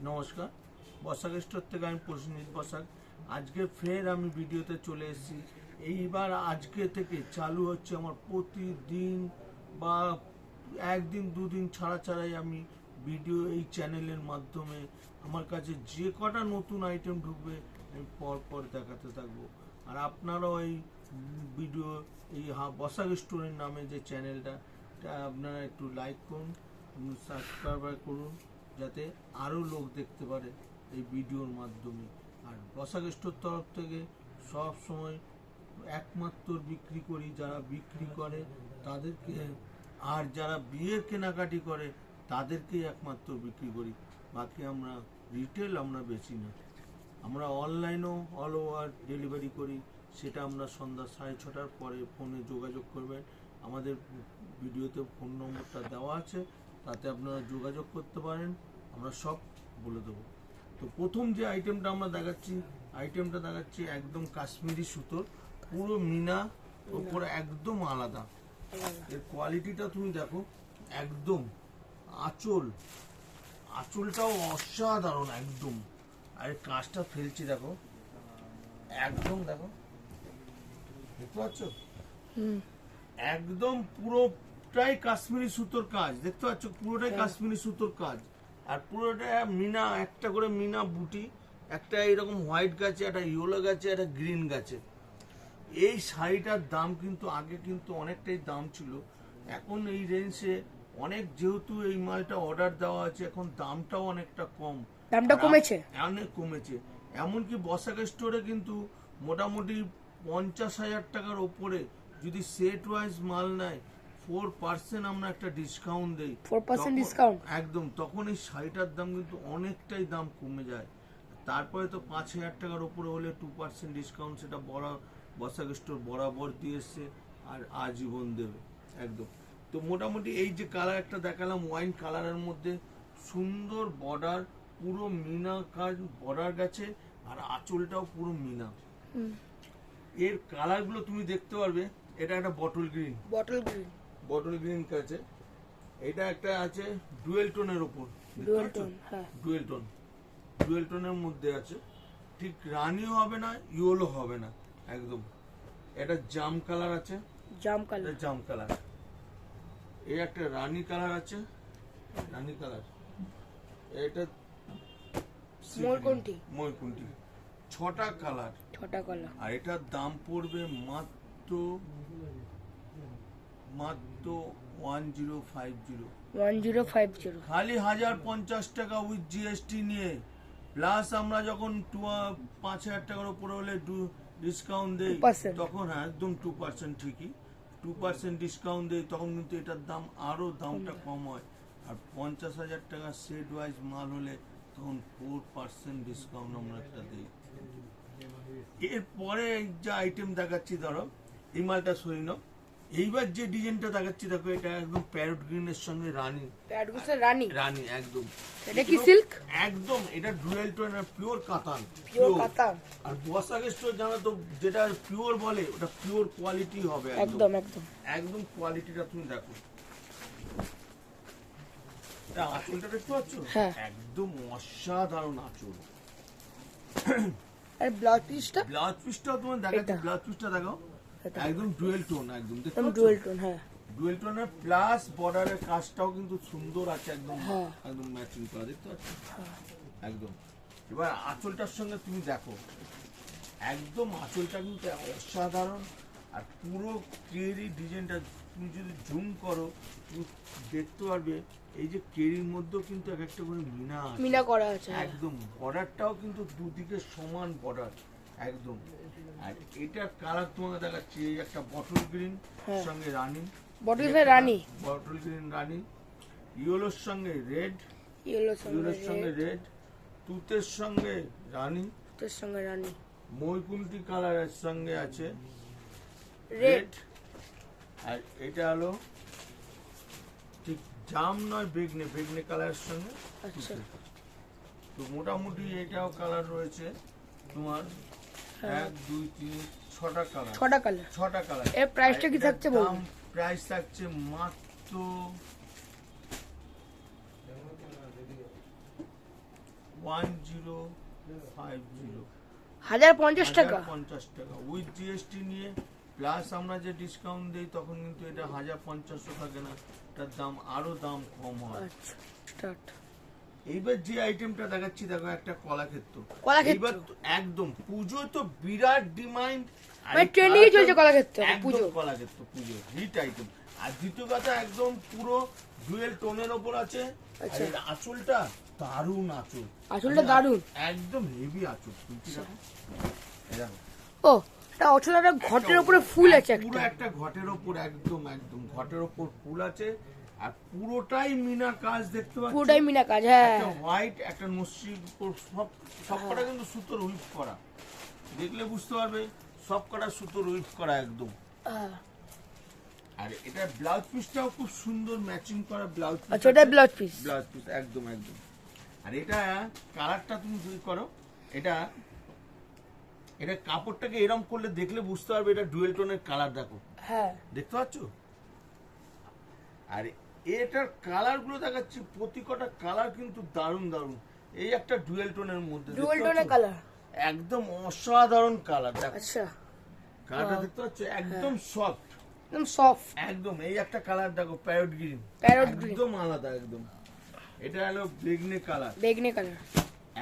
নমস্কার, বসাক স্টোর থেকে আমি প্রসেনজিৎ বসাক। আজকে ফের আমি ভিডিওতে চলে এসেছি। এইবার আজকে থেকে চালু হচ্ছে আমার প্রতিদিন বা একদিন দুদিন ছাড়া ছাড়াই আমি ভিডিও এই চ্যানেলের মাধ্যমে আমার কাছে যে কটা নতুন আইটেম ঢুকবে আমি পর পর দেখাতে থাকবো। আর আপনারাও এই ভিডিও এই বসাক স্টোরের নামে যে চ্যানেলটা আপনারা একটু লাইক করুন, সাবস্ক্রাইব করুন, যাতে আরও লোক দেখতে পারে এই ভিডিওর মাধ্যমে। আর বসাক স্টোর তরফ থেকে সব সময় একমাত্র বিক্রি করি যারা বিক্রি করে তাদেরকে, আর যারা বিয়ের কেনাকাটি করে তাদেরকেই একমাত্র বিক্রি করি। বাকি আমরা রিটেল আমরা বেচি না। আমরা অনলাইনেও অল ওভার ডেলিভারি করি, সেটা আমরা সন্ধ্যা 6:30টার পরে ফোনে যোগাযোগ করবেন। আমাদের ভিডিওতে ফোন নম্বরটা দেওয়া আছে, তাতে আপনারা যোগাযোগ করতে পারেন, আমরা সব বলে দেবো। তো প্রথম যে আইটেমটা আমরা দেখাচ্ছি একদম কাশ্মীরি সুতোর, পুরো মিনা ওপরে একদম আলাদা। এর কোয়ালিটিটা তুমি দেখো, একদম আঁচলটাও অসাধারণ একদম। আর কাজটা ফেলছি দেখো, একদম দেখো, দেখতে পাচ্ছ একদম পুরোটাই কাশ্মীরি সুতোর কাজ, দেখতে পাচ্ছ পুরোটাই কাশ্মীরি সুতোর কাজ। আর পুরোটা মিনা, একটা করে মিনা বুটি, একটা এরকম হোয়াইট গাছে, একটা ইয়েলো গাছে, একটা গ্রিন গাছে। এই শাড়িটার দাম কিন্তু আগে কিন্তু অনেকটাই দাম ছিল, এখন এই রেঞ্জে অনেক, যেহেতু এই মালটা অর্ডার দেওয়া আছে এখন দামটাও অনেকটা কম, দামটা কমেছে, অনেক কমেছে। এমনকি বসাক স্টোরে কিন্তু মোটামুটি 50,000 টাকার ওপরে যদি সেট ওয়াইজ মাল নেয় 4% আমরা একটা ডিসকাউন্ট দেই। 4% ডিসকাউন্ট একদম, তখন এই শাড়িটার দাম কিন্তু অনেকটাই দাম কমে যায়। তারপরে তো 5,000 টাকার উপরে হলে 2% ডিসকাউন্ট, সেটা বসাক স্টোর বরাবর দিয়ে এসছে আর আজীবন দেবে একদম। তো মোটামুটি এই যে কালার একটা দেখালাম, ওয়াইন কালারের মধ্যে সুন্দর বর্ডার, পুরো মিনা কাজ বর্ডার গেছে, আর আঁচলটাও পুরো মিনা। এর কালার গুলো তুমি দেখতে পারবে, এটা একটা বটল গ্রিন কাছে, এটা একটা আছে ডুয়েল টোনের উপর, ডুয়েল টোনের মধ্যে আছে, ঠিক রানিও হবে না ইয়েলো হবে না একদম। এটা জাম কালার আছে, জাম কালার। এই একটা রানী কালার আছে, এটা ময়ূরকণ্ঠী। 6টা কালার, আর এটার দাম পড়বে মাত্র 1050, খালি 1050 টাকা উইথ জিএসটি নিয়ে। প্লাস আমরা যখন 5,000 টাকার উপরে হলে ডিসকাউন্ট দেই, তখন একদম 2% ঠিকই 2% ডিসকাউন্ট দেই, তখন কিন্তু এটার দাম আরো দামটা কম হয়। আর 50,000 টাকা সেট ওয়াইজ মাল হলে তখন 4% ডিসকাউন্ট আমরা একটা দিই। এরপরে যে আইটেম দেখাচ্ছি, ধরো এই মালটা সরি নাও। এইবার যে ডিজাইনটা দেখাচ্ছি দেখো, এটা একদম প্যারট গ্রিনের সঙ্গে রানী একদম। এটা কি সিল্ক? একদম, এটা ডুয়েল টোন আর পিওর কাতান। আর বসাক স্টোর জানো তো, যেটা পিওর বলে ওটা পিওর কোয়ালিটি হবে একদম কোয়ালিটিটা তুমি দেখো। এটা আঁচলটা দেখতে পাচ্ছ, একদম অসাধারণ আঁচল। আর ব্লাউজ পিসটাও তোমার দেখাচ্ছি, ব্লাউজ পিসটা দেখো, একদম ডুয়েল টোন, একদম ডুয়েল টোনের প্লাস বর্ডারের কাজটাও কিন্তু সুন্দর আছে, একদম ম্যাচিং করা, দেখতে পাচ্ছ একদম। এবার আঁচলটার সঙ্গে তুমি দেখো, একদম আঁচলটা কিন্তু অসাধারণ। আর পুরো কেরি ডিজাইনটা তুমি যদি জুম করো তুমি দেখতে পারবে, এই যে কেরির মধ্যেও কিন্তু এক একটা করে মিনা করা আছে, একদম। বর্ডারটাও কিন্তু দুদিকে সমান বর্ডার একদম। আর এটার কালার তোমাকে দেখাচ্ছি, এই একটা বটল গ্রিন সঙ্গে রানী, বটল গ্রিন রানী, ইয়েলোর সঙ্গে রেড, তুতের সঙ্গে রানী, ময়ূরকণ্ঠী কালারের সঙ্গে আছে রেড। আর এটা হলো ঠিক জাম নয়, বেগনে কালারের সঙ্গে। তো মোটামুটি এটাও কালার রয়েছে তোমার 1 2 3 6টা কালার। এর প্রাইসটা কি থাকছে বলুন? প্রাইস থাকছে 1050 1050 টাকা 1050 টাকা উইথ জিএসটি নিয়ে প্লাস আমরা যে ডিসকাউন্ট দেই তখন কিন্তু এটা 1500 থাকে না, এটার দাম আরো দাম কম হয়। আচ্ছা স্টার্ট। এইবার যে আইটেমটা দেখাচ্ছি দেখো, একটা কলাক্ষেত্র। কলাক্ষেত্র। এইবার তো একদম পুজো তো বিরাট ডিমান্ড, মানে ট্রেন্ডিং চলছে কলাক্ষেত্র পুজো। পুজো কলাক্ষেত্র পুজো হিট আইটেম। আর দ্বিতীয় কথা একদম পুরো ডুয়েল টোনের ওপর আছে। আচ্ছা। আর এর আঁচলটা দারুণ আঁচল, আঁচলটা দারুণ। একদম হেভি আঁচল। ও এটা অচলাটা ঘটের উপরে ফুল আছে পুরো একটা। একটা ঘটের ওপর একদম একদম ঘটের ওপর ফুল আছে, আর পুরোটাই মিনা কাজ দেখতে পাচ্ছ। পুরোটাই মিনা কাজ, হ্যাঁ। একটা হোয়াইট একটা নস্যির উপর সবকটা কিন্তু সুতোর উইপ করা, দেখলে বুঝতে পারবে সবকটা সুতোর উইপ করা একদম। হ্যাঁ। আর এটা ব্লাউজ পিসটাও খুব সুন্দর ম্যাচিং করা ব্লাউজ পিস। আচ্ছা, এটা ব্লাউজ পিস। ব্লাউজ পিস একদম একদম। আর এটা কালারটা তুমি যদি করো, এটা কাপড়টাকে এরকম করলে দেখলে বুঝতে পারবে এটা ডুয়েল টোনের কালার। দেখো, হ্যাঁ দেখতে পাচ্ছ? আর এটার কালার গুলো দেখাচ্ছি, প্রতি কটা কালার কিন্তু দারুণ দারুণ। এই একটা ডুয়েল টোনের মধ্যে, ডুয়েল টোনের কালার, একদম অসাধারণ কালার। দেখো আচ্ছা কালারটা দেখতে পাচ্ছ, একদম সফট, একদম সফট একদম। এই একটা কালার দেখো, প্যারট গ্রিন, প্যারট গ্রিন, একদম আলাদা একদম। এটা হলো বেগনি কালার, বেগনি কালার,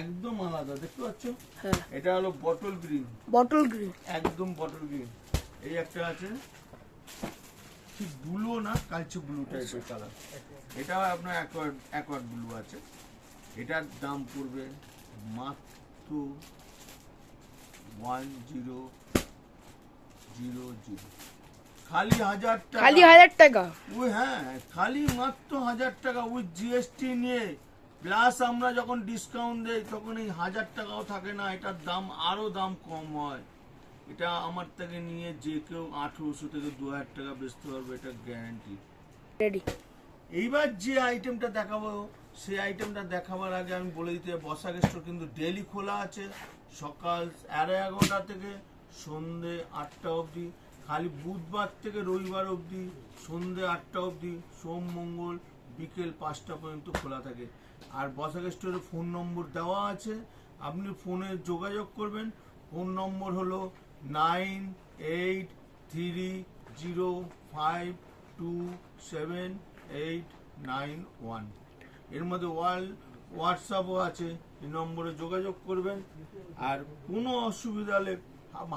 একদম আলাদা, দেখতে পাচ্ছ? হ্যাঁ। এটা হলো বটল গ্রিন, বটল গ্রিন, একদম বটল গ্রিন। এই একটা আছে ঠিক ব্লু না, কালচে ব্লু টাইপের কালার। এটাও আপনার অ্যাকোয়ার্ড ব্লু আছে। এটার দাম পড়বে মাত্র 1000, খালি 1000 টাকা। খালি 1000 টাকা। ওই হ্যাঁ, খালি মাত্র 1000 টাকা উইথ জিএসটি নিয়ে। প্লাস আমরা যখন ডিসকাউন্ট দেই তখন এই 1000 টাকাও থাকে না, এটার দাম আরো দাম কম হয়। এটা আমার থেকে নিয়ে যে কেউ 1800 থেকে 2000 টাকা বেচতে পারবে, এটা গ্যারান্টি। রেডি। এইবার যে আইটেমটা দেখাবো, সেই আইটেমটা দেখাবার আগে আমি বলে দিতে, বসাক স্টোর কিন্তু ডেইলি খোলা আছে, সকাল 11:30 থেকে সন্ধ্যে 8টা অবধি। খালি বুধবার থেকে রবিবার অবধি সন্ধ্যে 8টা অবধি, সোম মঙ্গল বিকেল 5টা পর্যন্ত খোলা থাকে। আর বসাক স্টোরের ফোন নম্বর দেওয়া আছে, আপনি ফোনে যোগাযোগ করবেন। ফোন নম্বর হলো 9883052789 এর মধ্যে হোয়াটসঅ্যাপও আছে, এই নম্বরে যোগাযোগ করবেন। আর কোনো অসুবিধা হলে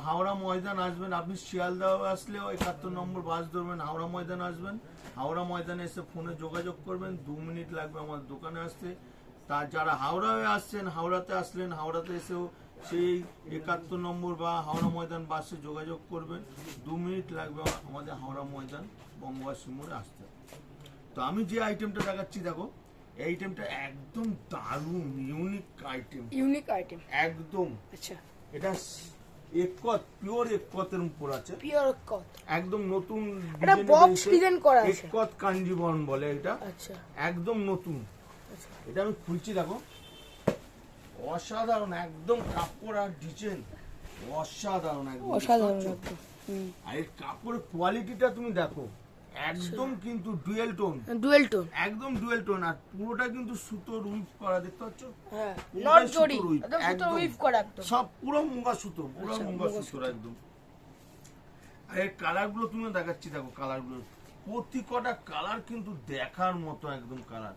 হাওড়া ময়দান আসবেন, আপনি শিয়ালদা আসলেও 71 নম্বর বাস ধরবেন, হাওড়া ময়দান আসবেন। হাওড়া ময়দানে এসে ফোনে যোগাযোগ করবেন, 2 মিনিট লাগবে আমার দোকানে আসতে। যারা হাওড়া হয়ে আসছেন, হাওড়াতে আসলেন, হাওড়াতে এসেও সেই 71 নম্বর বা হাওড়া ময়দান বাসে যোগাযোগ করবেন, 2 মিনিট লাগবে আমাদের হাওড়া ময়দান বঙ্গবাসী মোড়ে আসতে। তো আমি যে আইটেমটা দেখাচ্ছি দেখো, এই আইটেমটা একদম দারুণ ইউনিক আইটেম, ইউনিক আইটেম একদম। আচ্ছা, এটা একত, পিওর একতের উপর আছে, পিওর কত, একদম নতুন এটা বক্স ডিজাইন করা আছে, একত কাঞ্জিবরম বলে এটা। আচ্ছা, একদম নতুন। আচ্ছা, এটা আমি খুলছি দেখো, অসাধারণ একদম কাপড় আর ডিজাইন অসাধারণ একদম, অসাধারণ বুঝতে একদম। পারছো? আর এই কাপড়ের কোয়ালিটিটা তুমি দেখো, একদম কিন্তু ডুয়েল টোন, ডুয়েল টোন, একদম ডুয়েল টোন। আর পুরোটা কিন্তু সুতোর উইপ করা, দেখতে পাচ্ছ? হ্যাঁ, পুরোটাই নট জড়ি, সুতোর whip, একদম সুতো একদম। উইভ করা একদম। সব পুরো মুগা সুতো, পুরো আচ্ছা, মুগা মুগা সুতোর একদম। আর এই কালার গুলো তুমি দেখাচ্ছি দেখো, কালার গুলো প্রতি কটা কালার কিন্তু দেখার মতো একদম কালার।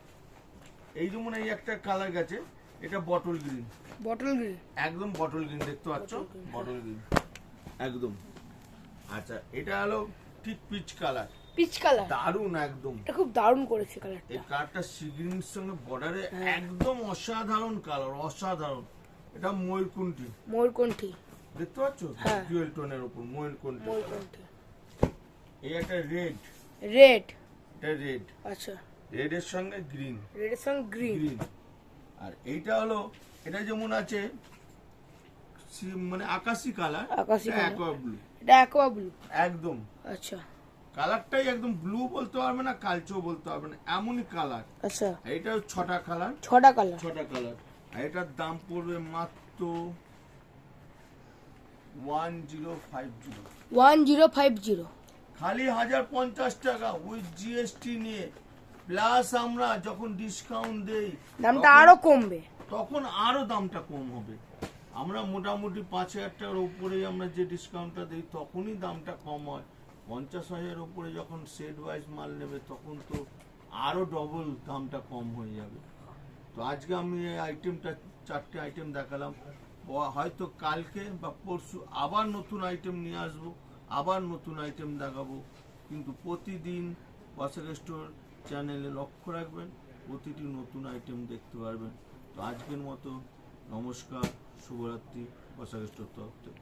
এই যেমন এই একটা কালার গেছে, এটা বটল গ্রিন, বটল গ্রিন, একদম বটল গ্রিন, দেখতে পাচ্ছ? বটল গ্রিন একদম। আচ্ছা, এটা হলো ঠিক পিচ কালার, পিচ কালার, দারুণ একদম। এটা খুব দারুণ করেছে এই কালারটা। কালারটা সি গ্রিনের সঙ্গে বর্ডারে একদম অসাধারণ কালার, অসাধারণ। এটা ময়ূরকুণ্ঠী, ময়ূরকণ্ঠী, দেখতে পাচ্ছ? হ্যাঁ। ডুয়েল টোনের উপর ময়ূরকুণ্ঠী। ময়ূরকণ্ঠী। এই একটা রেড, রেড, এটা রেড, আচ্ছা, রেডের সঙ্গে গ্রিন, রেডের সঙ্গে গ্রিন, গ্রিন। আর এইটা হলো, এটা যেমন আছে মানে আকাশি কালার, আকাশি কালার। অ্যাকোয়া ব্লু, এটা অ্যাকোয়া ব্লু, একদম। আচ্ছা, কালারটাই একদম ব্লু বলতে পারবে না, কালচেও বলতে পারবে না, এমনই কালার। আচ্ছা, এইটা 6টা কালার, 6টা কালার, 6টা কালার। আর এটার দাম পড়বে মাত্র 1050, 1050, খালি 1050 টাকা উইথ জিএসটি নিয়ে। প্লাস আমরা যখন ডিসকাউন্ট দেই দামটা আরো কমবে, তখন আরো দামটা কম হবে। আমরা মোটামুটি 5,000 টাকার উপরে আমরা যে ডিসকাউন্টটা দিই তখনই দামটা কম হয়। 50,000 উপরে যখন সেট ওয়াইজ মাল নেবে তখন তো আরো ডবল দামটা কম হয়ে যাবে। তো আজকে আমি এই আইটেমটা 4টে আইটেম দেখালাম। হয়তো কালকে বা পরশু আবার নতুন আইটেম নিয়ে আসবো, আবার নতুন আইটেম দেখাবো। কিন্তু প্রতিদিন বসাক স্টোর চ্যানেলে লক্ষ্য রাখবেন, প্রতিটি নতুন আইটেম দেখতে পারবেন। তো আজকের মতো নমস্কার, শুভরাত্রি বসাক স্টোর তরফ থেকে।